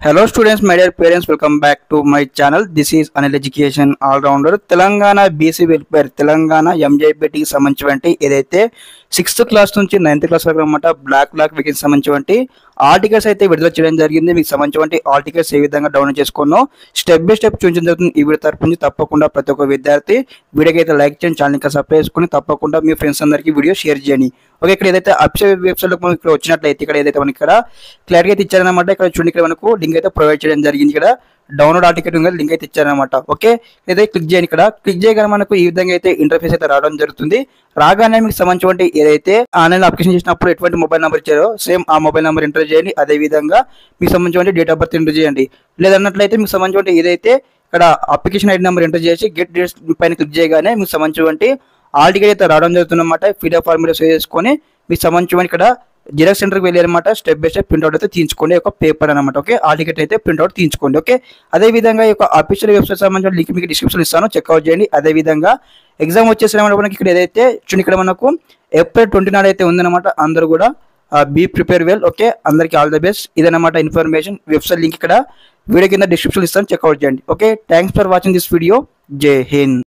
Hello students, my dear parents, welcome back to my channel. This is Anil Education All-Rounder. Telangana BC Welfare, Telangana MJPT కి సంబంధించి ఏదైతే 6th class నుంచి 9th class వరకు అన్నమాట black vacancy సంబంధించి articles అయితే విడుదల చేయడం జరిగింది. మీకు సంబంధించి ఆర్టికల్స్ ఏ విధంగా డౌన్లోడ్ చేసుకున్నో స్టెప్ బై స్టెప్ చూపించడం జరుగుతుంది. ఈ వీడియో తరపు నుంచి తప్పకుండా ప్రతి ఒక్క విద్యార్థి వీడియోకి అయితే లైక్ చేయండి, ఛానల్కి సబ్స్క్రైబ్ చేసుకుని తప్పకుండా మీ ఫ్రెండ్స్ అందరికీ వీడియో షేర్ చేయండి. ఓకే, ఇక్కడ ఏదైతే అఫీషియల్ వెబ్సైట్ లో మనకి వచ్చినట్లయితే ఇక్కడ ఏదైతే మనకి ఇక్కడ క్లియర్గా అయితే ఇచ్చారనమాట. ఇక్కడ చూడండి, ఇక్కడ మనకు లింక్ అయితే ప్రొవైడ్ చేయడం జరిగింది. ఇక్కడ డౌన్లోడ్ ఆర్టికల్ లింక్ అయితే ఇచ్చారనమాట. ఓకే, ఏదైతే క్లిక్ చేయండి. ఇక్కడ క్లిక్ చేయగానే మనకు ఈ విధంగా అయితే ఇంటర్ఫేస్ అయితే రావడం జరుగుతుంది. రాగానే మీకు సంబంధించి ఏదైతే ఆన్లైన్ అప్లికేషన్ చేసినప్పుడు ఎటువంటి మొబైల్ నెంబర్ ఇచ్చారో సేమ్ ఆ మొబైల్ నెంబర్ ఎంటర్ చేయండి. అదే విధంగా మీకు సంబంధించి డేట్ ఆఫ్ బర్త్ ఎంటర్ చేయండి. లేదన్నట్లయితే మీకు సంబంధించి ఏదైతే ఇక్కడ అప్లికేషన్ ఐడి నెంబర్ ఎంటర్ చేసి గెట్ డేట్స్ పైన క్లిక్ చేయగానే మీకు సంబంధించి ఆర్టికల్ అయితే రావడం జరుగుతుందన్నమాట. ఫీడర్ ఫార్మేట్ సేవ్ చేసుకొని మీకు సంబంధించి ఇక్కడ జిరాక్స్ సెంటర్కి వెళ్ళారనమాట. స్టెప్ బై స్టెప్ ప్రింట్అవుట్ అయితే తీసుకోండి, ఒక పేపర్ అనమాట. ఓకే, ఆ టికెట్ అయితే ప్రింట్అవుట్ తీసుకోండి. ఓకే, అదే విధంగా ఈ యొక్క అఫీషియల్ వెబ్సైట్ సంబంధించిన లింక్ మీకు డిస్క్రిప్షన్ ఇస్తాను, చెక్అవుట్ చేయండి. అదే విధంగా ఎగ్జామ్ వచ్చేసిన మనకి ఇక్కడ ఏదైతే చూడండి, ఇక్కడ మనకు April 20 నాడు అయితే ఉందన్నమాట. అందరూ కూడా బీ ప్రిపేర్ వెల్. ఓకే, అందరికీ ఆల్ ద బెస్ట్. ఇదన్నమాట ఇన్ఫర్మేషన్. వెబ్సైట్ లింక్ ఇక్కడ వీడియో కింద డిస్క్రిప్షన్ ఇస్తాను, చెక్అవుట్ చేయండి. Okay, thanks for watching this video. జై హింద్.